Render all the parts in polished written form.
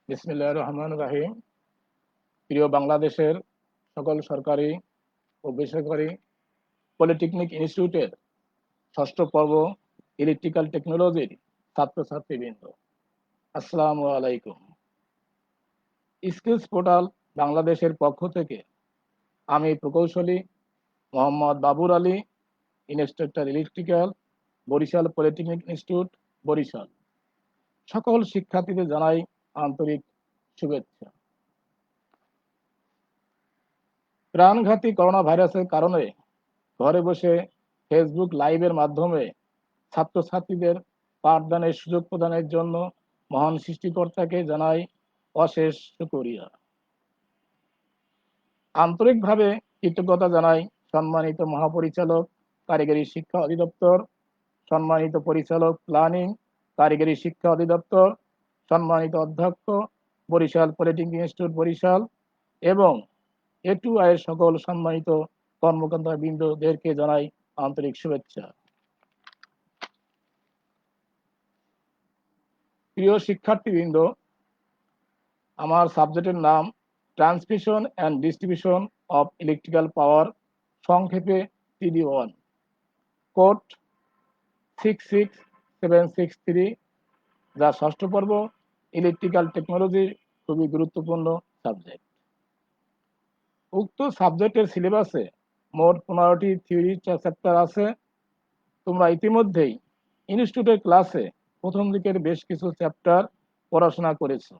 বিসমিল্লাহির রহমানির রহিম। প্রিয় বাংলাদেশের সকল সরকারি ও বেসরকারি পলিটেকনিক ইনস্টিটিউটের ষষ্ঠ পর্ব ইলেকট্রিক্যাল টেকনোলজির ছাত্রছাত্রীবৃন্দ, আসসালামু আলাইকুম। স্কিলস পোর্টাল বাংলাদেশের পক্ষ থেকে আমি প্রকৌশলী Mohammad Babur Ali, instructor electrical, Barishal polytechnic institute, Barishal. সকল শিক্ষার্থীদের জানাই আন্তরিক শুভেচ্ছা। প্রাণঘাতী করোনা ভাইরাসের কারণে ঘরে বসে ফেসবুক লাইভের মাধ্যমে ছাত্রছাত্রীদের পাঠদানের সুযোগ প্রদানের জন্য মহান সৃষ্টিকর্তাকে জানাই অশেষ শুকরিয়া। আন্তরিকভাবে কৃতজ্ঞতা জানাই সম্মানিত মহাপরিচালক কারিগরি শিক্ষা অধিদপ্তর, সম্মানিত পরিচালক প্ল্যানিং কারিগরি শিক্ষা অধিদপ্তর, সম্মানিত অধ্যক্ষ বরিশাল পলিটেকনিক ইনস্টিটিউট বরিশাল এবং A2I এর সকল সম্মানিত কর্মকর্তা বৃন্দদেরকে জানাই আন্তরিক শুভেচ্ছা। প্রিয় শিক্ষার্থীবৃন্দ, আমার সাবজেক্টের নাম transmission and distribution of electrical power, সংক্ষেপে TD1, কোড 66763, যা ষষ্ঠ পর্ব ইলেকট্রিক্যাল টেকনোলজির খুবই গুরুত্বপূর্ণ সাবজেক্ট। উক্ত সাবজেক্টের সিলেবাসে মোট 15টি থিওরি চ্যাপ্টার আছে। তোমরা ইতিমধ্যেই ইনস্টিটিউটের ক্লাসে প্রথম দিকের বেশ কিছু চ্যাপ্টার পড়াশোনা করেছো,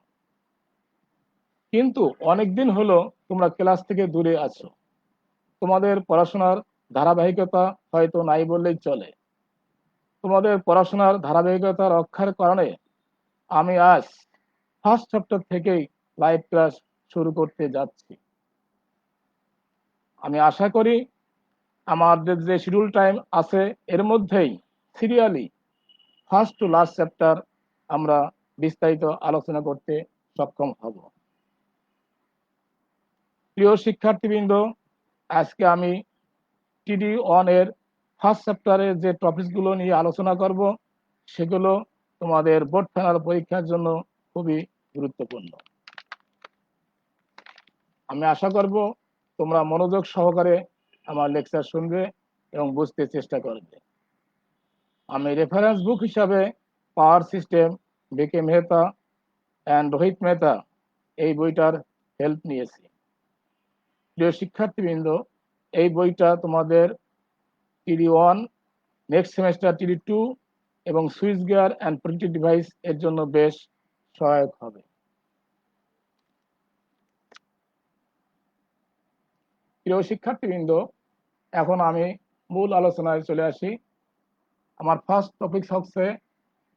কিন্তু অনেকদিন হলো তোমরা ক্লাস থেকে দূরে আছো। তোমাদের পড়াশোনার ধারাবাহিকতা হয়তো নাই বললেই চলে। তোমাদের পড়াশোনার ধারাবাহিকতা রক্ষার কারণে আমি আজ ফার্স্ট চ্যাপ্টার থেকেই লাইভ ক্লাস শুরু করতে যাচ্ছি। আমি আশা করি আমাদের যে শিডিউল টাইম আছে এর মধ্যেই serially first to last chapter আমরা বিস্তারিত আলোচনা করতে সক্ষম হব। প্রিয় শিক্ষার্থীবৃন্দ, আজকে আমি TD1 এর ফার্স্ট চ্যাপ্টারের যে টপিকগুলো নিয়ে আলোচনা করব সেগুলো তোমাদের বোর্ড ফাইনাল পরীক্ষার জন্য খুবই গুরুত্বপূর্ণ। আমি আশা করব তোমরা মনোযোগ সহকারে আমার লেকচার শুনবে এবং বুঝতে চেষ্টা করবে। আমি রেফারেন্স বুক হিসাবে power system BK Mehta and Rohit Mehta এই বইটার হেল্প নিয়েছি। প্রিয় শিক্ষার্থীবৃন্দ, এই বইটা তোমাদের TD1, নেক্সট সেমেস্টার TD2 এবং switch gear and printed device এর জন্য বেশ সহায়ক হবে। প্রিয় শিক্ষার্থীবৃন্দ, এখন আমি মূল আলোচনায় চলে আসি। আমার ফার্স্ট টপিক হচ্ছে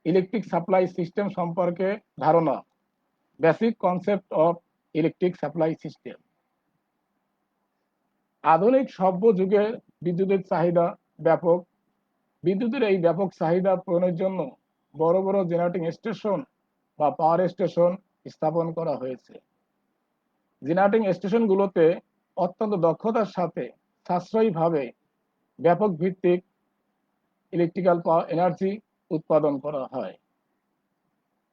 ইলেকট্রিক সাপ্লাই সিস্টেম সম্পর্কে ধারণা, basic concept of electric supply system. আধুনিক সভ্য যুগে বিদ্যুতের চাহিদা ব্যাপক। বিদ্যুতের এই ব্যাপক চাহিদা পূরণের জন্য বড় বড় জেনারেটিং স্টেশন বা পাওয়ার স্টেশন স্থাপন করা হয়েছে। জেনারেটিং স্টেশনগুলোতে অত্যন্ত দক্ষতার সাথে সাশ্রয়ীভাবে ব্যাপক ভিত্তিক ইলেকট্রিক্যাল এনার্জি উৎপাদন করা হয়।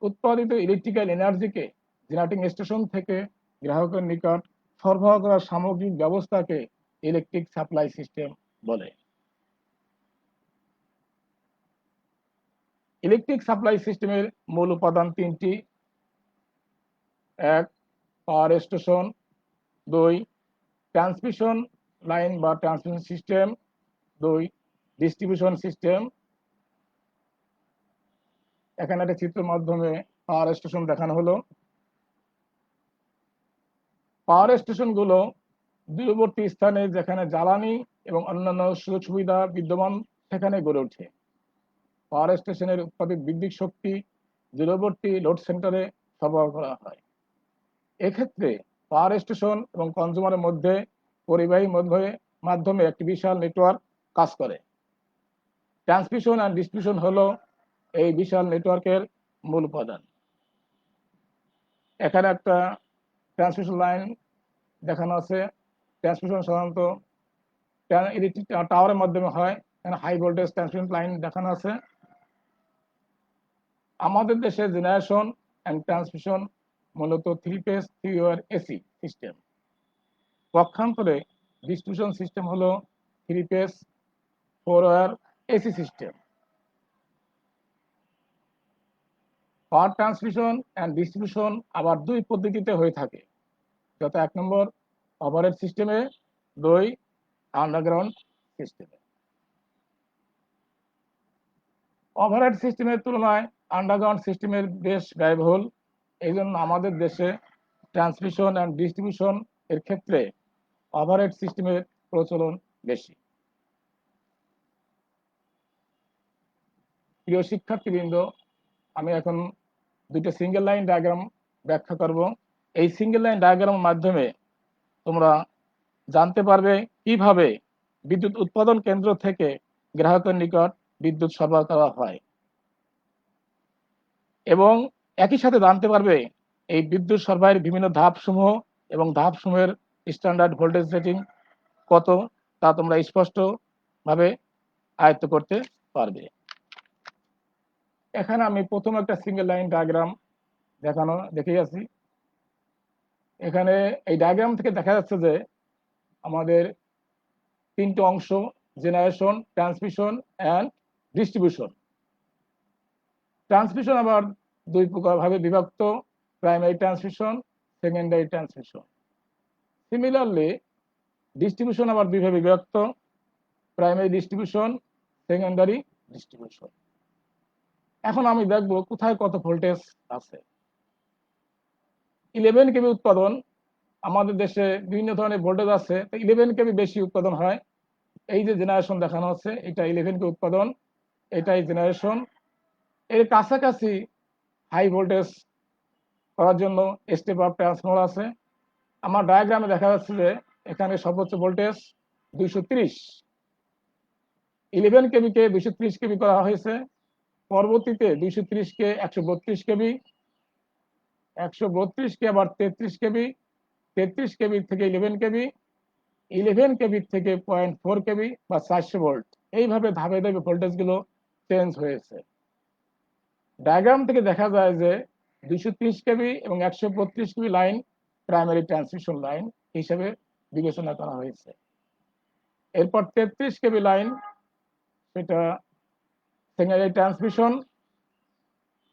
উৎপাদিত ইলেকট্রিক্যাল এনার্জিকে জেনারেটিং স্টেশন থেকে গ্রাহকের নিকট সরবরাহ করার সামগ্রিক ব্যবস্থাকে ইলেকট্রিক সাপ্লাই সিস্টেম বলে। ইলেকট্রিক সাপ্লাই সিস্টেমের মূল উপাদান তিনটি: 1, পাওয়ার স্টেশন; 2, ট্রান্সমিশন লাইন বা ট্রান্সমিশন সিস্টেম; 2, ডিস্ট্রিবিউশন সিস্টেম। এখানে একটা চিত্রের মাধ্যমে পাওয়ার স্টেশন দেখানো হলো। পাওয়ার স্টেশনগুলো দূরবর্তী স্থানে যেখানে জ্বালানি এবং অন্যান্য সুযোগ সুবিধা বিদ্যমান সেখানে গড়ে ওঠে। পাওয়ার স্টেশনের উৎপাদিত বিদ্যুৎ শক্তি দূরবর্তী লোড সেন্টারে সরবরাহ করা হয়। এক্ষেত্রে পাওয়ার স্টেশন এবং কনজিউমারের মধ্যে পরিবাহী মাধ্যমে একটি বিশাল নেটওয়ার্ক কাজ করে। ট্রান্সমিশন অ্যান্ড ডিস্ট্রিবিউশন হলো এই বিশাল নেটওয়ার্কের মূল উপাদান। এখানে একটা ট্রান্সমিশন লাইন দেখানো আছে। ট্রান্সমিশন সাধারণত ইলেকট্রিক টাওয়ারের মাধ্যমে হয়। এখানে হাই ভোল্টেজ ট্রান্সমিশন লাইন দেখানো আছে। আমাদের দেশে জেনারেশন অ্যান্ড ট্রান্সমিশন মূলত 3 ফেজ 3 ওয়্যার এসি সিস্টেম। পক্ষান্তরে ডিস্ট্রিবিউশন সিস্টেম হলো 3 phase 4 wire AC system. Power transmission and distribution আবার দুই পদ্ধতিতে হয়ে থাকে, যথা 1 নম্বর ওভারহেড সিস্টেমে, 2 আন্ডারগ্রাউন্ড সিস্টেমে। ওভারহেড সিস্টেমের তুলনায় আন্ডারগ্রাউন্ড সিস্টেমের বেশ ব্যয়বহুল। এই জন্য আমাদের দেশে ট্রান্সমিশন অ্যান্ড ডিস্ট্রিবিউশন এর ক্ষেত্রে ওভারহেড সিস্টেমের প্রচলন বেশি। প্রিয় শিক্ষার্থীবৃন্দ, আমি এখন দুইটা সিঙ্গেল লাইন ডায়াগ্রাম ব্যাখ্যা করব। এই সিঙ্গেল লাইন ডায়াগ্রামের মাধ্যমে তোমরা জানতে পারবে কিভাবে বিদ্যুৎ উৎপাদন কেন্দ্র থেকে গ্রাহকের নিকট বিদ্যুৎ সরবরাহ করা হয়, এবং একই সাথে জানতে পারবে এই বিদ্যুৎ সরবরাহের বিভিন্ন ধাপসমূহ এবং ধাপসমূহের স্ট্যান্ডার্ড ভোল্টেজ সেটিং কত তা তোমরা স্পষ্টভাবে আয়ত্ত করতে পারবে। এখানে আমি প্রথম একটা সিঙ্গেল লাইন ডায়াগ্রাম দেখে আছি। এখানে এই ডায়াগ্রাম থেকে দেখা যাচ্ছে যে আমাদের তিনটে অংশ, generation, transmission and distribution. Transmission আবার দুই প্রকার ভাবে বিভক্ত, primary transmission, secondary transmission. Similarly distribution আবার দুইভাবে বিভক্ত, প্রাইমারি ডিস্ট্রিবিউশন, সেকেন্ডারি ডিস্ট্রিবিউশন। এখন আমি দেখব কোথায় কত ভোল্টেজ আছে। 11 কেবি উৎপাদন, আমাদের দেশে বিভিন্ন ধরনের ভোল্টেজ আছে, 11 কেবি বেশি উৎপাদন হয়। এই যে জেনারেশন দেখানো হচ্ছে, এটা 11 কেবি উৎপাদন, এটাই জেনারেশন। এর কাছাকাছি হাই ভোল্টেজ করার জন্য স্টেপ আপ ট্রান্সফরমার আছে। আমার ডায়াগ্রামে দেখা যাচ্ছে যে এখানে সর্বোচ্চ ভোল্টেজ 230, 11 কেবিকে 230 কেবি করা হয়েছে। পরবর্তীতে 230 কে 132 কেবি, 132 কে আবার 33 কেবি, 33 কেবি থেকে 11 কেবি, 11 কেবি থেকে 0.4 কেবি বা 400 ভোল্ট, এইভাবে ধাপে ধাপে ভোল্টেজ গুলো চেঞ্জ হয়েছে। ডায়াগ্রাম থেকে দেখা যায় যে 230 কেবি এবং 132 কেবি লাইন প্রাইমারি ট্রান্সমিশন লাইন হিসেবে বিবেচনা করা হয়েছে। এরপর 33 কেবি লাইন, সেটা সেকেন্ডারি ট্রান্সমিশন,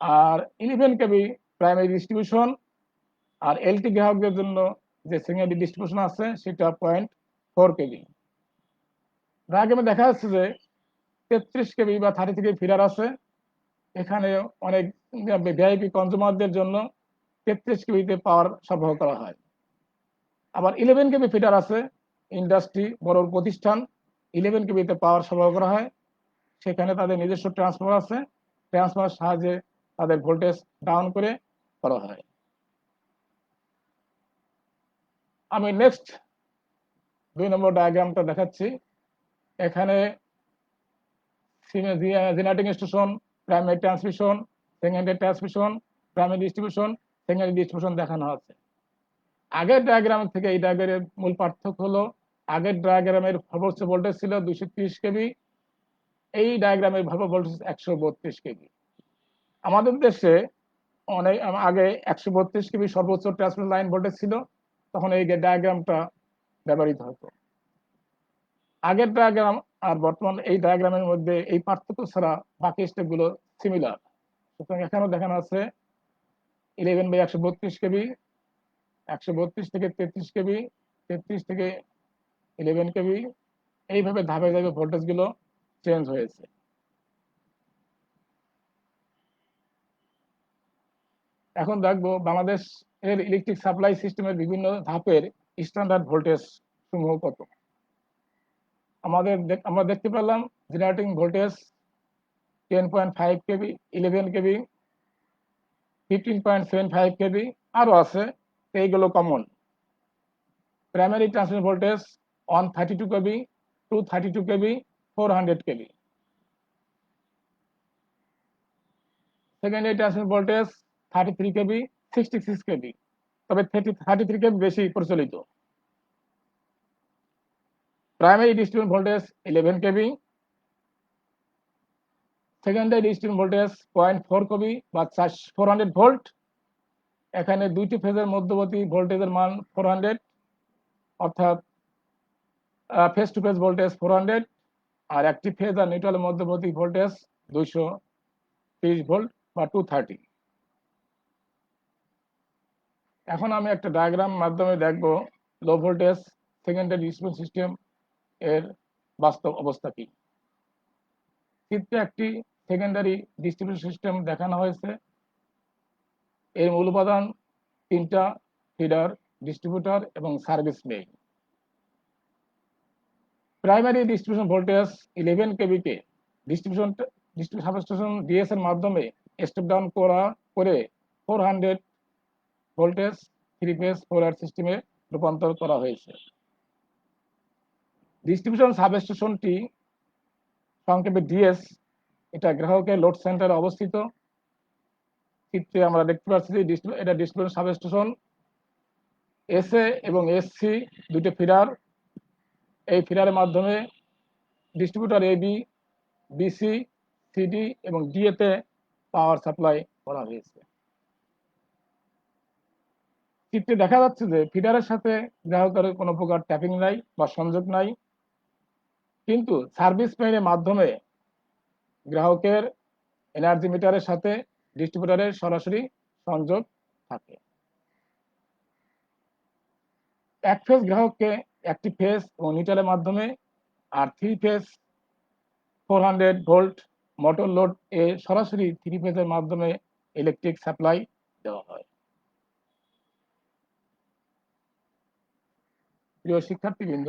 আর 11 কেবি প্রাইমারি ডিস্ট্রিবিউশন, আর এলটি গ্রাহকদের জন্য যে সেকেন্ডারি ডিস্ট্রিবিউশন আছে সেটা 0.4 কেবি। ডায়াগ্রামে দেখা যাচ্ছে যে 33 কেবি বা 33 কেবি ফিডার আছে। এখানে অনেক ভিআইপি কনজিউমারদের জন্য 33 কেবিতে পাওয়ার সরবরাহ করা হয়। আবার 11 কেবি ফিডার আছে, ইন্ডাস্ট্রি, বড় প্রতিষ্ঠান, 11 কেবিতে পাওয়ার সরবরাহ করা হয়। সেখানে তাদের নিজস্ব ট্রান্সফরমার আছে, ট্রান্সফরমার সাহায্যে তাদের ভোল্টেজ ডাউন করে করা হয়। আমি নেক্সট 2 নম্বর ডায়াগ্রামটা দেখাচ্ছি। এখানে generating station, primary transmission, secondary transmission, primary distribution, secondary distribution দেখানো আছে। আগের ডায়াগ্রাম থেকে এই ডায়াগ্রামের মূল পার্থক্য হলো, আগের ডায়াগ্রামের সর্বোচ্চ ভোল্টেজ ছিল 230 কেবি, এই ডায়াগ্রামের ভোল্টেজ 132 কেবি। আমাদের দেশে অনেক আগে 132 কেবি সর্বোচ্চ ট্রান্সমিশন লাইন ভোল্টেজ ছিল, তখন এই ডায়াগ্রামটা ব্যবহৃত হতো। আগের ডায়াগ্রাম আর বর্তমান এই ডায়াগ্রামের মধ্যে এই পার্থক্য ছাড়া বাকি স্টেপগুলো সিমিলার। সুতরাং এখানেও দেখানো আছে 11/132 কেবি, 132 থেকে 33 কেবি, 33 থেকে 11 কেবি, এইভাবে ধাপে ধাপে ভোল্টেজ গুলো চেঞ্জ হয়েছে। এখন দেখবো বাংলাদেশ এর ইলেকট্রিক সাপ্লাই সিস্টেমের বিভিন্ন ধাপের স্ট্যান্ডার্ড ভোল্টেজ সমূহ কত। আমরা দেখতে পেলাম জেনারেটিং ভোল্টেজ 10.5 কেবি, 11 কেবি, 15.75 কেবি, আরো আছে, এইগুলো কমন। প্রাইমারি ট্রান্সমিশন ভোল্টেজ 132 কেবি, 232 কেবি, 400 কেবি। সেকেন্ডারি ট্রান্সমিশন ভোল্টেজ 33 কেবি, 66 কেবি, তবে 33 কেবি বেশি প্রচলিত। প্রাইমারি ডিস্ট্রিবিউশন ভোল্টেজ 11 কেবি, সেকেন্ডারি ডিস্ট্রিবিউশন ভোল্টেজ 0.4 কেবি বা 400 ভোল্ট, এখানে দুইটি ফেজের মধ্যবর্তী ভোল্টেজের মান 400, অর্থাৎ ফেজ টু ফেজ ভোল্টেজ 400, আর একটি ফেজ আর নিউট্রালের মধ্যবর্তী ভোল্টেজ 230 ভোল্ট বা 230। এখন আমি একটা ডায়াগ্রাম মাধ্যমে দেখব low voltage secondary distribution system এর বাস্তব অবস্থা কি। চিত্রে একটি সেকেন্ডারি ডিস্ট্রিবিউশন সিস্টেম দেখানো হয়েছে। এর মূল উপাদান তিনটা: ফিডার, ডিস্ট্রিবিউটর এবং service main. Primary distribution voltage 11 KV কে ডিস্ট্রিবিউশন সাবস্টেশন ডিএস এর মাধ্যমে স্টেপ ডাউন করে 400 ভোল্টেজ 3 ফেজ 4 সিস্টেমে রূপান্তর করা হয়েছে। ডিস্ট্রিবিউশন সাবস্টেশনটি সংক্ষেপে ডিএস, এটা গ্রাহকের লোড সেন্টারে অবস্থিত। চিত্রে আমরা দেখতে পাচ্ছি যে এটা ডিস্ট্রিবিউশন সাবস্টেশন। এসএ এবং এসসি দুটো ফিডার, এই ফিডারের মাধ্যমে ডিস্ট্রিবিউটর এবি, বিসি, সিডি এবং ডিএ তে পাওয়ার সাপ্লাই করা হয়েছে। চিত্রে দেখা যাচ্ছে যে ফিডারের সাথে গ্রাহকের কোনো প্রকার ট্যাপিং নাই বা সংযোগ নাই, কিন্তু সার্ভিস মেইনের মাধ্যমে গ্রাহকের এনার্জি মিটারের সাথে ডিস্ট্রিবিউটরের সরাসরি সংযোগ থাকে। এক ফেজ গ্রাহককে একটি ফেজ এবং নিউট্রালের মাধ্যমে আর 3 ফেজ 400 ভোল্ট মোটর লোড এ সরাসরি 3 ফেজের মাধ্যমে ইলেকট্রিক সাপ্লাই দেওয়া হয়। প্রিয় শিক্ষার্থীবৃন্দ,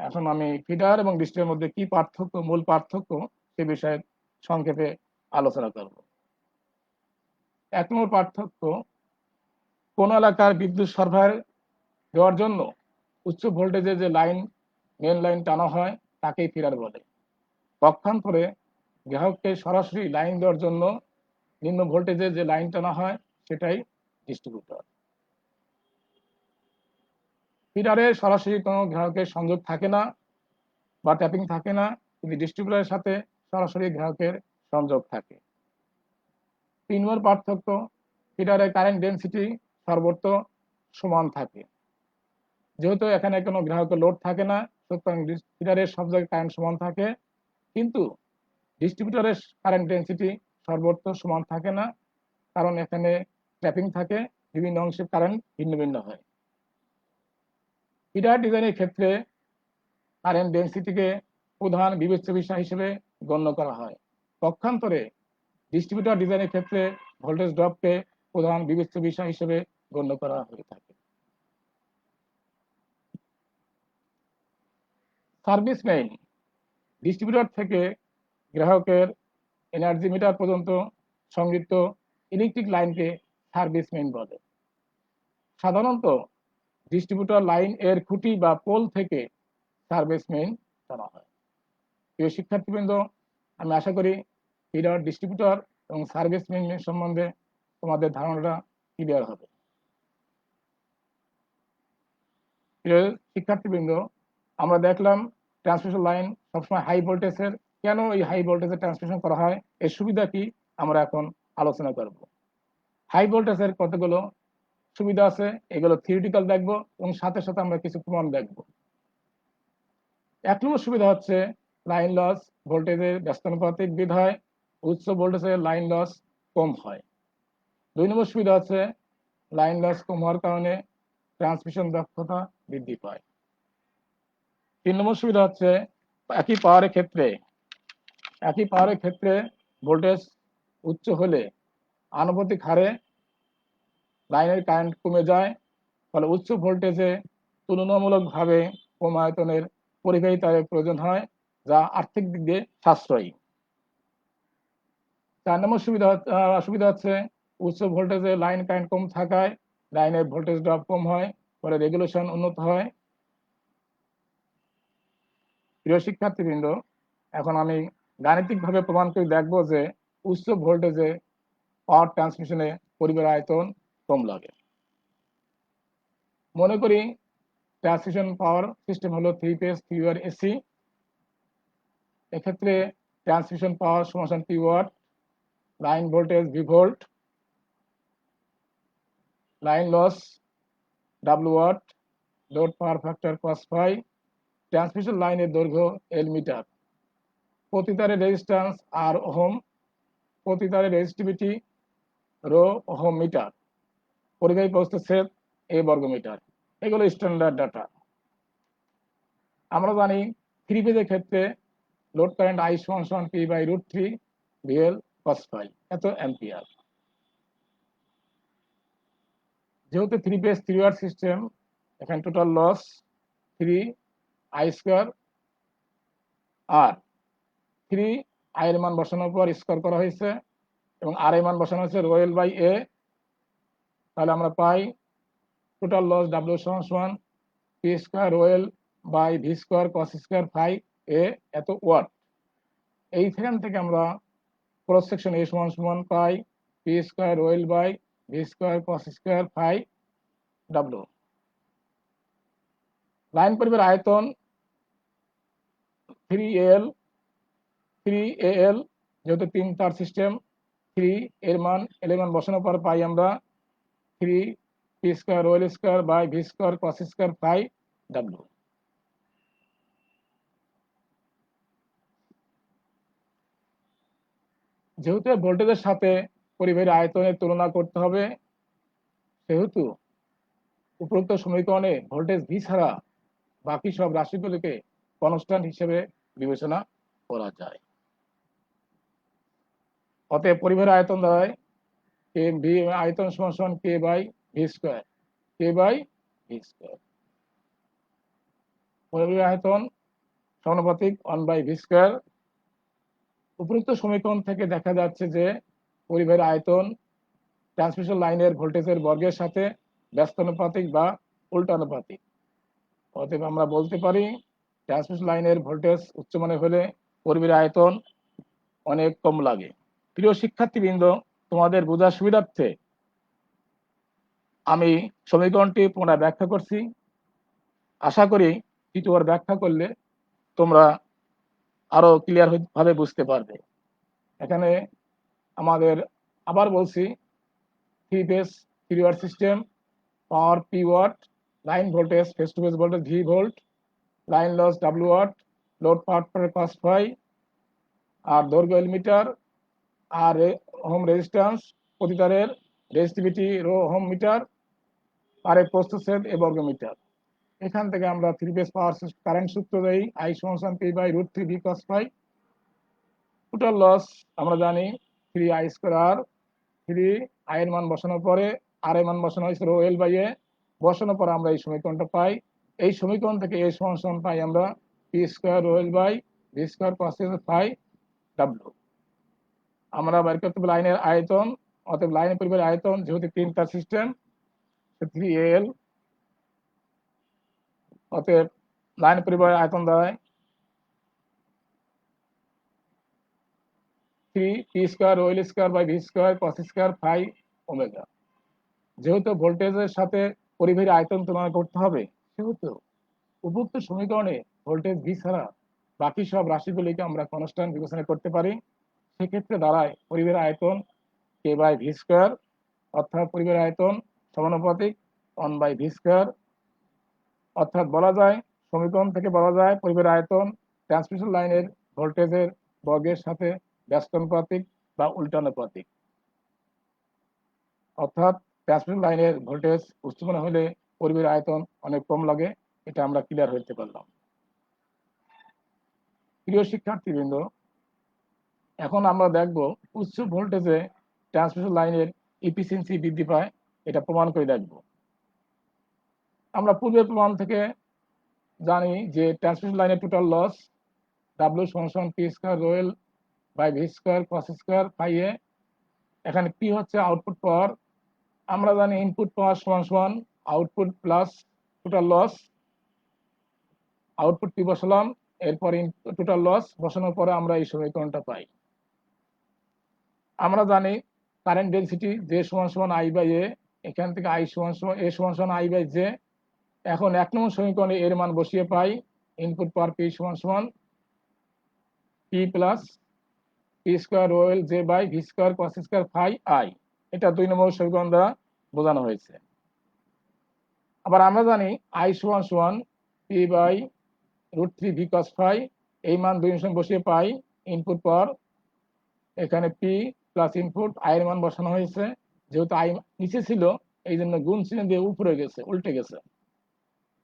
এখন আমি ফিডার এবং ডিস্ট্রিবিউটরের মধ্যে কি পার্থক্য, মূল পার্থক্য সে বিষয়ে সংক্ষেপে আলোচনা করব। 1 নম্বর পার্থক্য: কোন এলাকার বিদ্যুৎ সরবরাহ দেওয়ার জন্য উচ্চ ভোল্টেজের যে মেন লাইন টানা হয় তাকেই ফিডার বলে। পক্ষান্তরে গ্রাহককে সরাসরি লাইন দেওয়ার জন্য নিম্ন ভোল্টেজের যে লাইন টানা হয় সেটাই ডিস্ট্রিবিউটর। ফিডারে সরাসরি কোনো গ্রাহকের সংযোগ থাকে না বা ট্যাপিং থাকে না, কিন্তু ডিস্ট্রিবিউটরের সাথে সরাসরি গ্রাহকের সংযোগ থাকে। 3 নম্বর পার্থক্য: ফিডারের কারেন্ট ডেনসিটি সর্বত্র সমান থাকে। যেহেতু এখানে কোনো গ্রাহকের লোড থাকে না, সুতরাং ফিডারের সব জায়গায় কারেন্ট সমান থাকে, কিন্তু ডিস্ট্রিবিউটরের কারেন্ট ডেনসিটি সর্বত্র সমান থাকে না, কারণ এখানে ট্যাপিং থাকে, বিভিন্ন অংশে কারেন্ট ভিন্ন ভিন্ন হয়। ফিডার ডিজাইনের ক্ষেত্রে কারেন্ট ডেনসিটিকে প্রধান বিবেচ্য বিষয় হিসেবে গণ্য করা হয়। পক্ষান্তরে ডিস্ট্রিবিউটর ডিজাইনের ক্ষেত্রে ভোল্টেজ ড্রপকে প্রধান বিবেচ্য বিষয় হিসেবে গণ্য করা হয়ে থাকে। সার্ভিস মেইন: ডিস্ট্রিবিউটর থেকে গ্রাহকের এনার্জি মিটার পর্যন্ত সংযুক্ত ইলেকট্রিক লাইনকে সার্ভিস মেইন বলে। সাধারণত ডিস্ট্রিবিউটর লাইন এর খুঁটি বা পোল থেকে সার্ভিস মেইন টানা হয়। প্রিয় শিক্ষার্থীবৃন্দ, আমি আশা করি ফিডার, ডিস্ট্রিবিউটর এবং সার্ভিস মেইন সম্বন্ধে তোমাদের ধারণাটা ক্লিয়ার হবে। প্রিয় শিক্ষার্থীবৃন্দ, আমরা দেখলাম ট্রান্সমিশন লাইন সবসময় হাই ভোল্টেজের। কেন এই হাই ভোল্টেজের ট্রান্সমিশন করা হয়, এর সুবিধা কি, আমরা এখন আলোচনা করব। হাই ভোল্টেজের কতগুলো সুবিধা আছে, এগুলো থিওরিটিক্যাল দেখবো এবং সাথে সাথে আমরা কিছু প্রমাণ দেখবো। 1 নম্বর সুবিধা হচ্ছে লাইন লস ভোল্টেজের ব্যস্তানুপাতিক বৃদ্ধি হয়, উচ্চ ভোল্টেজের লাইন লস কম হয়। 2 নম্বর সুবিধা হচ্ছে লাইন লস কম হওয়ার কারণে ট্রান্সমিশন দক্ষতা বৃদ্ধি পায়। 3 নম্বর সুবিধা হচ্ছে একই পাওয়ারের ক্ষেত্রে ভোল্টেজ উচ্চ হলে আনুপাতিক হারে লাইনের কারেন্ট কমে যায়, ফলে উচ্চ ভোল্টেজে তুলনামূলকভাবে কম আয়তনের পরিবাহী তারের প্রয়োজন হয়, যা আর্থিক দিক দিয়ে সাশ্রয়ী। 4 নম্বর সুবিধা হচ্ছে উচ্চ ভোল্টেজে লাইন কারেন্ট কম থাকায় লাইনের ভোল্টেজ ড্রপ কম হয়, ফলে রেগুলেশন উন্নত হয়। প্রিয় শিক্ষার্থীবৃন্দ, এখন আমি গাণিতিকভাবে প্রমাণ করে দেখব যে উচ্চ ভোল্টেজে পাওয়ার ট্রান্সমিশনে পরিবাহী আয়তন কম লাগে। মনে করি ট্রান্সমিশন পাওয়ার সিস্টেম হলো 3 ফেজ 3 ওয়্যার এসি। এক্ষেত্রে ট্রান্সমিশন পাওয়ার সমান P watt, line voltage V volt. Line loss W watt, load power factor cos phi, ট্রান্সমিশন লাইনের দৈর্ঘ্য এল মিটার, প্রতি তারের রেজিস্ট্যান্স আর ওহম, প্রতি তারের রেজিস্টিভিটি রো ওহম মিটার, পরিবাহী প্রস্থচ্ছেদ এ বর্গমিটার। এগুলো স্ট্যান্ডার্ড ডাটা। আমরা জানি 3 ফেজের ক্ষেত্রে লোড কারেন্ট I সমান P by √3 VL cos phi, এত অ্যাম্পিয়ার। যেহেতু 3 ফেজ 3 ওয়াট সিস্টেম, এখানে টোটাল লস 3I², আর 3I এর মান বসানোর পর স্কোয়ার করা হয়েছে এবং আর এর মান বসানো হয়েছে রো এল বাই এ। তাহলে আমরা পাই টোটাল লস ডাব্লিউ সমান P² rho L by V² cos² phi A, এত ওয়াট। এইখান থেকে আমরা ক্রস সেকশন এ সমান পাই P² rho L by V² cos² phi W. Line পরিবারের আয়তন 3AL, যেহেতু 3 তার সিস্টেম, 3 এর মান এল এর মান বসানোর পর পাই আমরা 3P² rho L square by V² cos² phi W. যেহেতু ভোল্টেজের সাথে পরিবাহীর আয়তনের তুলনা করতে হবে, সেহেতু উপরোক্ত সমীকরণে ভোল্টেজ ভি ছাড়া বাকি সব রাশিগুলিকে কনস্ট্যান্ট হিসেবে বিবেচনা করা যায়। অতএব পরিবাহীর আয়তন দাঁড়ায় কে ভি আয়তন সমান কে বাই V², পরিবাহীর আয়তন সমানুপাতিক 1/V²। উপরোক্ত সমীকরণ থেকে দেখা যাচ্ছে যে পরিবাহীর আয়তন ট্রান্সমিশন লাইনের ভোল্টেজের বর্গের সাথে ব্যস্তানুপাতিক বা উল্টানুপাতিক। অতএব আমরা বলতে পারি ট্রান্সমিশন লাইনের ভোল্টেজ উচ্চমানের হলে পরিবাহীর আয়তন অনেক কম লাগে। প্রিয় শিক্ষার্থীবৃন্দ, তোমাদের বোঝার সুবিধার্থে আমি সমীকরণটি পুনরায় ব্যাখ্যা করছি। আশা করি দ্বিতীয়বার ব্যাখ্যা করলে তোমরা আরো ক্লিয়ার ভাবে বুঝতে পারবে। এখানে আমাদের আবার বলছি 3 phase 3 watt system, power P watt, line voltage phase to phase voltage V volt, line loss W watt, load power factor cos phi, আর দৈর্ঘ্য এল মিটার, আর ওহম রেজিস্ট্যান্স, প্রতি তারের রেজিস্টিভিটি রো ওহম মিটার, আর প্রস্থচ্ছেদ A বর্গমিটার। এখান থেকে আমরা 3 ফেজ পাওয়ার কারেন্ট সূত্র দেই I সমান P by √3 V cos phi. Total loss আমরা জানি 3I², 3I এর মান বসানোর পরে আর এর মান বসানো হয়েছে রো এল বাই এ, বসানোর পর আমরা এই সমীকরণটা পাই। এই সমীকরণ থেকে এ সমান পাই আমরা P² rho L by V² cos² phi W. আমরা বের করতে হবে লাইনের আয়তন। অতএব লাইনের পরিবারের আয়তন, যেহেতু 3 তার সিস্টেম, 3AL, অতএব লাইন পরিবারের আয়তন দাঁড়ায় 3P² rho L square by V² cos² phi omega. যেহেতু ভোল্টেজের সাথে পরিবাহীর আয়তন তুলনা করতে হবে, সেহেতু উপযুক্ত সমীকরণে ভোল্টেজ ভি ছাড়া বাকি সব রাশিগুলিকে আমরা কনস্ট্যান্ট বিবেচনা করতে পারি। সেক্ষেত্রে দাঁড়ায় পরিবাহীর আয়তন কে বাই V², অর্থাৎ পরিবাহীর আয়তন সমানুপাতিক 1/V²। অর্থাৎ বলা যায়, সমীকরণ থেকে বলা যায় পরিবাহীর আয়তন ট্রান্সমিশন লাইনের ভোল্টেজের বর্গের সাথে ব্যস্তানুপাতিক বা উল্টানুপাতিক। অর্থাৎ ট্রান্সমিশন লাইনের ভোল্টেজ উচ্চমানের হলে পরিবাহীর আয়তন অনেক কম লাগে। এটা আমরা ক্লিয়ার হতে পারলাম। প্রিয় শিক্ষার্থীবৃন্দ, এখন আমরা দেখব উচ্চ ভোল্টেজে ট্রান্সমিশন লাইনের এফিসিয়েন্সি বৃদ্ধি পায়, এটা প্রমাণ করে দেখব। আমরা পূর্বের প্রমাণ থেকে জানি যে ট্রান্সমিশন লাইনের টোটাল লস ডাব্লিউ সমান P² rho L by V² cos² phi A. এখানে P হচ্ছে আউটপুট পাওয়ার। আমরা জানি ইনপুট পাওয়ার সমান output plus total loss. Output P বসালাম, এরপর টোটাল লস বসানোর পরে আমরা এই সমীকরণটা পাই। আমরা জানি কারেন্ট ডেনসিটি যে সমান I বাই এ, এখান থেকে I সমান এ সমান I বাই জে। এখন 1 নম্বর সমীকরণে এর মান বসিয়ে পাই ইনপুট পাওয়ার P সমান P plus P² rho L J by V² cos² phi I. এটা 2 নম্বর সমীকরণ দ্বারা বোঝানো হয়েছে। আবার আমরা জানি I সমান সমান P/√3 V cos phi, এই মান দুই বসিয়ে পাই ইনপুট পাওয়ার, এখানে P প্লাস ইনপুট I এর মান বসানো হয়েছে, যেহেতু I নিচে ছিল এই জন্য গুণ চিহ্ন দিয়ে উপরে গেছে, উল্টে গেছে।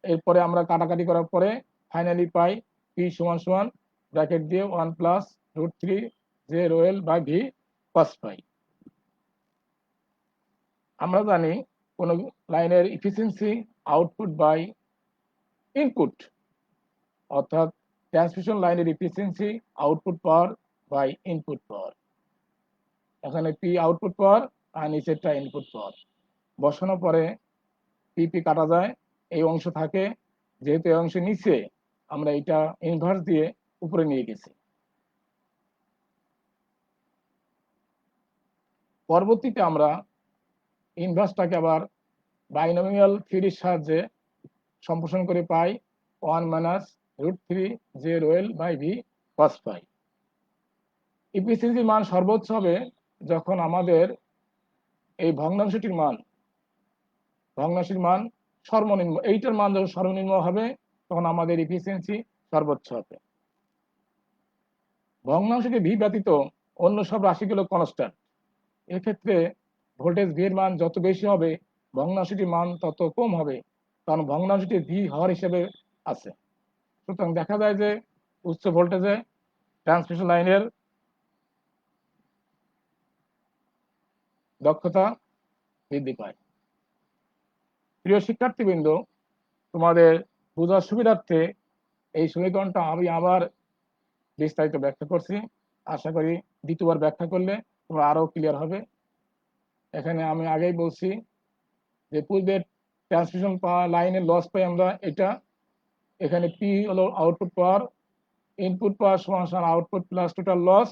এরপরে আমরা কাটাকাটি করার পরে ফাইনালি পাই P সমান সমান ব্র্যাকেট দিয়ে 1 plus √3 J rho L by V cos phi। আমরা জানি কোন লাইনের এফিসিয়েন্সি আউটপুট বাই ইনপুট, অর্থাৎ ট্রান্সমিশন লাইনের efficiency output power by input power. এখানে P আউটপুট পাওয়ার আর নিচেরটা ইনপুট পাওয়ার বসানোর পরে P কাটা যায়, এই অংশ থাকে, যেহেতু এই অংশ নিচে আমরা এটা ইনভার্স দিয়ে উপরে নিয়ে গেছি। পরবর্তীতে আমরা ইনভার্সটাকে আবার বাইনোমিয়াল থিওরির সাহায্যে সম্প্রসারণ করে পাই 1 minus √3 J rho L by V cos phi। এফিসিয়েন্সির মান সর্বোচ্চ হবে যখন আমাদের এই ভগ্নাংশটির মান সর্বনিম্ন, এইটার মান যখন সর্বনিম্ন হবে তখন আমাদের এফিসিয়েন্সি সর্বোচ্চ হবে। ভগ্নাংশকে ভি ব্যতীত অন্য সব রাশিগুলো কনস্ট্যান্ট, এক্ষেত্রে ভোল্টেজ ভি এর মান যত বেশি হবে ভগ্নাংশটির মান তত কম হবে, কারণ ভগ্নাংশটি ভি হর হিসেবে আছে। সুতরাং দেখা যায় যে উচ্চ ভোল্টেজে ট্রান্সমিশন লাইনের দক্ষতা বৃদ্ধি পায়। প্রিয় শিক্ষার্থীবৃন্দ, তোমাদের বোঝার সুবিধার্থে এই সমীকরণটা আমি আবার বিস্তারিত ব্যাখ্যা করছি, আশা করি দ্বিতীয়বার ব্যাখ্যা করলে তোমরা আরো ক্লিয়ার হবে। এখানে আমি আগেই বলছি যে পূর্বের ট্রান্সমিশন লাইনের লস পাই আমরা এটা, এখানে P হলো আউটপুট পাওয়ার, ইনপুট পাওয়ার সমান আউটপুট প্লাস টোটাল লস,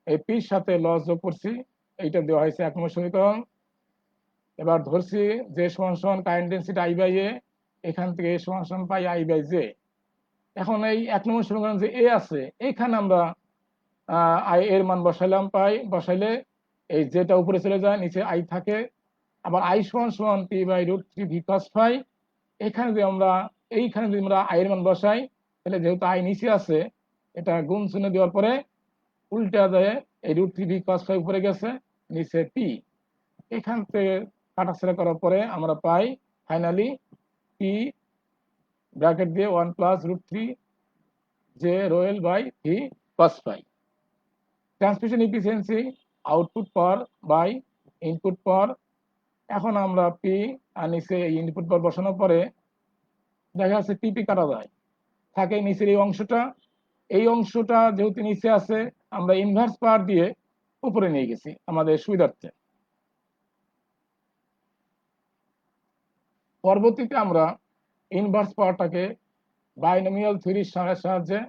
এই P সাথে লস যোগ করছি, এইটা দেওয়া হয়েছে 1 নম্বর সমীকরণ। এবার ধরছি যে সমান current density I by A, এখান থেকে A সমান পাই I বাই J। এখন এই 1 নম্বর সমীকরণ যে A আছে এইখানে আমরা I এর মান বসাইলে এই যেটা উপরে চলে যায়, নিচে I থাকে। আবার I সমান P/√3 V cos phi, এখানে যদি আমরা I এর মান বসাই তাহলে যেহেতু I নিচে আছে এটা গুণ চিহ্ন দেওয়ার পরে উল্টা যায়, এই √3 V cos phi উপরে গেছে, নিচে P, এখান থেকে কাটাছেড়া করার পরে আমরা পাই ফাইনালি P ব্র্যাকেট দিয়ে 1 plus √3 J rho L by V cos phi। Transmission efficiency output power by input power. এখন আমরা P আর নিচে ইনপুট পাওয়ার বসানোর পরে দেখা যাচ্ছে P কাটা যায়, থাকে নিচের এই অংশটা যেহেতু নিচে আছে আমরা ইনভার্স পাওয়ার দিয়ে উপরে নিয়ে গেছি আমাদের সুবিধার্থে। পরবর্তীতে আমরা ইনভার্স পাওয়ারটাকে বাইনোমিয়াল থিওরির সাহায্যে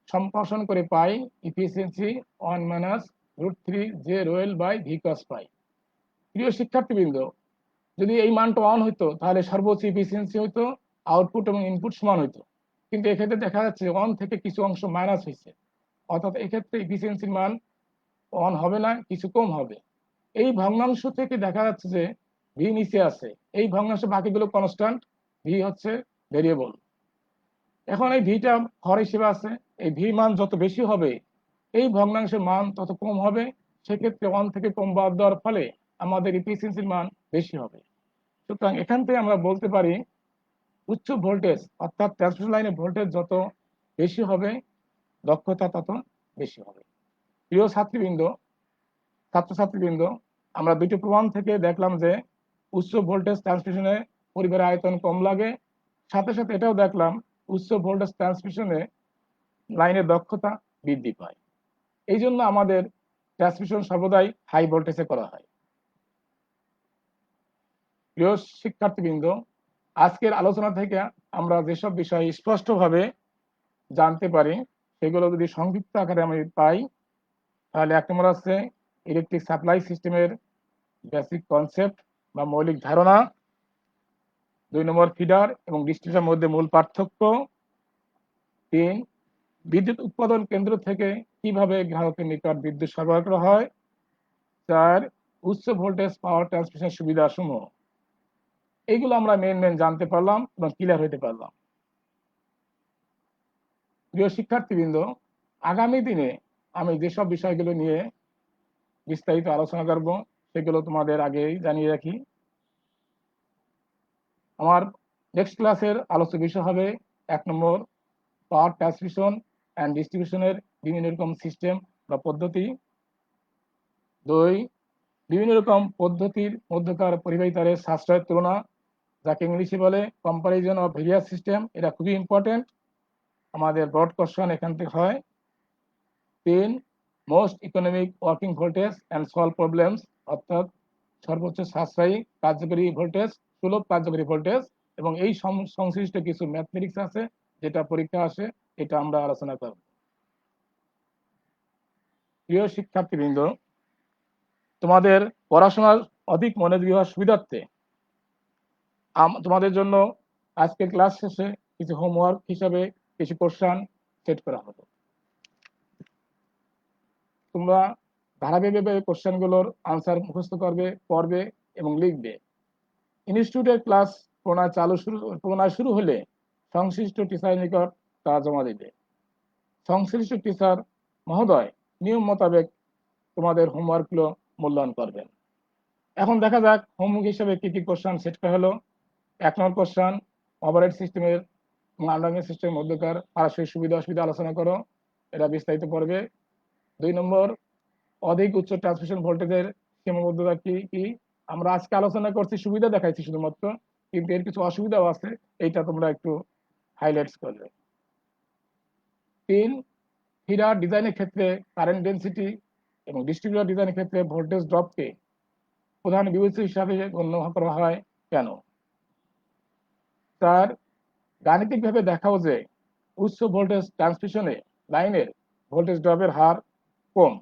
সম্প্রসারণ করে পাই efficiency 1 minus √3 J rho L by V cos phi। প্রিয় শিক্ষার্থীবৃন্দ, যদি এই মানটা 1 হইতো তাহলে সর্বোচ্চ এফিসিয়েন্সি হইতো আউটপুট এবং ইনপুট সমান হইতো, কিন্তু এক্ষেত্রে দেখা যাচ্ছে 1 থেকে কিছু অংশ মাইনাস হয়েছে, অর্থাৎ এক্ষেত্রে এফিসিয়েন্সির মান 1 হবে না, কিছু কম হবে। এই ভগ্নাংশ থেকে দেখা যাচ্ছে যে ভি নিচে আছে, এই ভগ্নাংশ বাকিগুলো কনস্ট্যান্ট, ভি হচ্ছে ভেরিয়েবল। এখন এই ভিটা হর হিসেবে আছে, এই ভি মান যত বেশি হবে এই ভগ্নাংশের মান তত কম হবে, সেক্ষেত্রে 1 থেকে কম বাদ দেওয়ার ফলে আমাদের এফিসিয়েন্সির মান বেশি হবে। সুতরাং এখান থেকে আমরা বলতে পারি উচ্চ ভোল্টেজ অর্থাৎ ট্রান্সমিশন লাইনের ভোল্টেজ যত বেশি হবে দক্ষতা তত বেশি হবে। প্রিয় ছাত্রছাত্রীবৃন্দ, আমরা দুটো প্রমাণ থেকে দেখলাম যে উচ্চ ভোল্টেজ ট্রান্সমিশনে পরিবারের আয়তন কম লাগে, সাথে সাথে এটাও দেখলাম উচ্চ ভোল্টেজ ট্রান্সমিশনে লাইনের দক্ষতা বৃদ্ধি পায়। এই জন্য আমাদের ট্রান্সমিশন সর্বদাই হাই ভোল্টেজে করা হয়। প্রিয় শিক্ষার্থীবৃন্দ, আজকের আলোচনা থেকে আমরা যেসব বিষয় স্পষ্টভাবে জানতে পারি সেগুলো যদি সংক্ষিপ্ত আকারে আমি পাই তাহলে 1 নম্বর আছে ইলেকট্রিক সাপ্লাই সিস্টেমের বেসিক কনসেপ্ট বা মৌলিক ধারণা, 2 নম্বর ফিডার এবং ডিস্ট্রিবিউটরের মধ্যে মূল পার্থক্য, 3 বিদ্যুৎ উৎপাদন কেন্দ্র থেকে কিভাবে গ্রাহকের নিকট বিদ্যুৎ সরবরাহ করা হয়, 4 উচ্চ ভোল্টেজ পাওয়ার ট্রান্সমিশন সুবিধাসমূহ। এইগুলো আমরা মেন জানতে পারলাম এবং ক্লিয়ার হইতে পারলাম। প্রিয় শিক্ষার্থীবৃন্দ, আগামী দিনে আমি যেসব বিষয়গুলো নিয়ে বিস্তারিত আলোচনা করব সেগুলো তোমাদের আগেই জানিয়ে রাখি। আমার নেক্সট ক্লাসের আলোচ্য বিষয় হবে 1 নম্বর পাওয়ার ট্রান্সমিশন অ্যান্ড ডিস্ট্রিবিউশনের বিভিন্ন রকম সিস্টেম বা পদ্ধতি। 2 বিভিন্ন রকম পদ্ধতির মধ্যকার পরিবাহী তারের সাশ্রয়ের তুলনা, যাকে ইংলিশে বলে কম্পারিজন অফ ভেরিয়াস সিস্টেম। এটা খুবই ইম্পর্টেন্ট, আমাদের ব্রড কোশ্চেন এখান থেকে হয়। 3 most economic working voltage and solve problems, অর্থাৎ সর্বোচ্চ সাশ্রয়ী কার্যকরী ভোল্টেজ, সুলভ কার্যকরী ভোল্টেজ, এবং এই সংশ্লিষ্ট কিছু ম্যাথমেটিক্স আছে যেটা পরীক্ষা আসে, এটা আমরা আলোচনা করব। প্রিয় শিক্ষার্থীবৃন্দ, তোমাদের পড়াশোনার অধিক মনোযোগী হওয়ার সুবিধার্থে তোমাদের জন্য আজকে ক্লাস শেষে কিছু হোমওয়ার্ক হিসাবে কিছু কোশ্চেন সেট করা হলো। তোমরা ধারাবাহিকভাবে কোশ্চেনগুলোর আনসার মুখস্থ করবে, পড়বে এবং লিখবে। ইনস্টিটিউটের ক্লাস পুনরায় শুরু হলে সংশ্লিষ্ট টিচারের নিকট তা জমা দেবে। সংশ্লিষ্ট টিচার মহোদয় নিয়ম মোতাবেক তোমাদের হোমওয়ার্কগুলো মূল্যায়ন করবেন। এখন দেখা যাক হোমওয়ার্ক হিসেবে কি কি কোশ্চেন সেট করা হলো। 1 নম্বর কোশ্চেন, ওভারহেড সিস্টেমের এবং আন্ডারগ্রাউন্ড সিস্টেমের মধ্যকার পারস্পরিক সুবিধা অসুবিধা আলোচনা করো, এটা বিস্তারিত পড়বে। 2 নম্বর, অধিক উচ্চ ট্রান্সমিশন ভোল্টেজের সীমাবদ্ধতা কি কি। আমরা আজকে আলোচনা করছি, সুবিধা দেখাইছি শুধুমাত্র, কিন্তু এর কিছু অসুবিধাও আছে, এইটা তোমরা একটু হাইলাইটস করবে। 3, ফিডার ডিজাইনের ক্ষেত্রে কারেন্ট ডেন্সিটি এবং ডিস্ট্রিবিউটর ডিজাইনের ক্ষেত্রে ভোল্টেজ ড্রপকে প্রধান বিবেচ্য হিসাবে গণ্য করা হয় কেন। 4, গাণিতিকভাবে দেখাও যে উচ্চ ভোল্টেজ ট্রান্সমিশনে লাইনের ভোল্টেজ ড্রপের হার কম।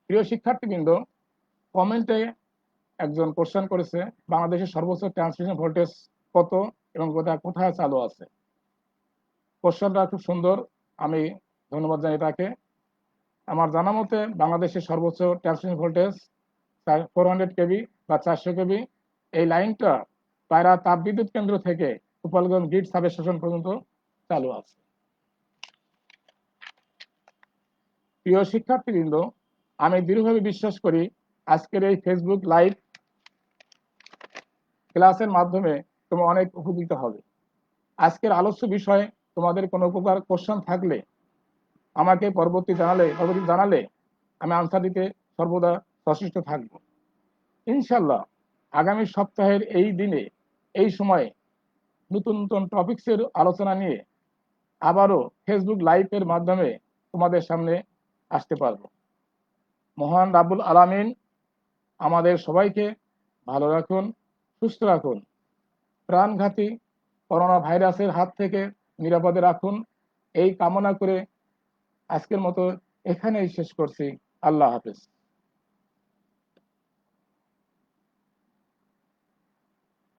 প্রিয় শিক্ষার্থীবৃন্দ, কমেন্টে একজন কোশ্চেন করেছে বাংলাদেশের সর্বোচ্চ ট্রান্সমিশন ভোল্টেজ কত এবং কোথায় চালু আছে। কোশ্চেনটা খুব সুন্দর, আমি ধন্যবাদ জানাই তাকে। আমার জানা মতে বাংলাদেশের সর্বোচ্চ ট্রান্সমিশন ভোল্টেজ 400 কেবি বা 400 কেবি। এই লাইনটা পায়রা তাপবিদ্যুৎ কেন্দ্র থেকে গোপালগঞ্জ গ্রিড সাবস্টেশন পর্যন্ত চালু আছে। প্রিয় শিক্ষার্থীবৃন্দ, আমি দৃঢ়ভাবে বিশ্বাস করি আজকের এই ফেসবুক লাইভ ক্লাসের মাধ্যমে তোমরা অনেক উপকৃত হবে। আজকের আলোচ্য বিষয়ে তোমাদের কোনো প্রকার কোশ্চেন থাকলে আমাকে পরবর্তী জানালে আমি আনসার দিতে সর্বদা সচেষ্ট থাকব। ইনশাল্লাহ আগামী সপ্তাহের এই দিনে এই সময়ে নতুন নতুন টপিক্সের আলোচনা নিয়ে আবারও ফেসবুক লাইভের মাধ্যমে তোমাদের সামনে আসতে পারবো। মহান রাব্বুল আলামিন আমাদের সবাইকে ভালো রাখুন, সুস্থ রাখুন, প্রাণঘাতী করোনা ভাইরাসের হাত থেকে নিরাপদে রাখুন, এই কামনা করে আজকের মতো এখানেই শেষ করছি। আল্লাহ হাফেজ।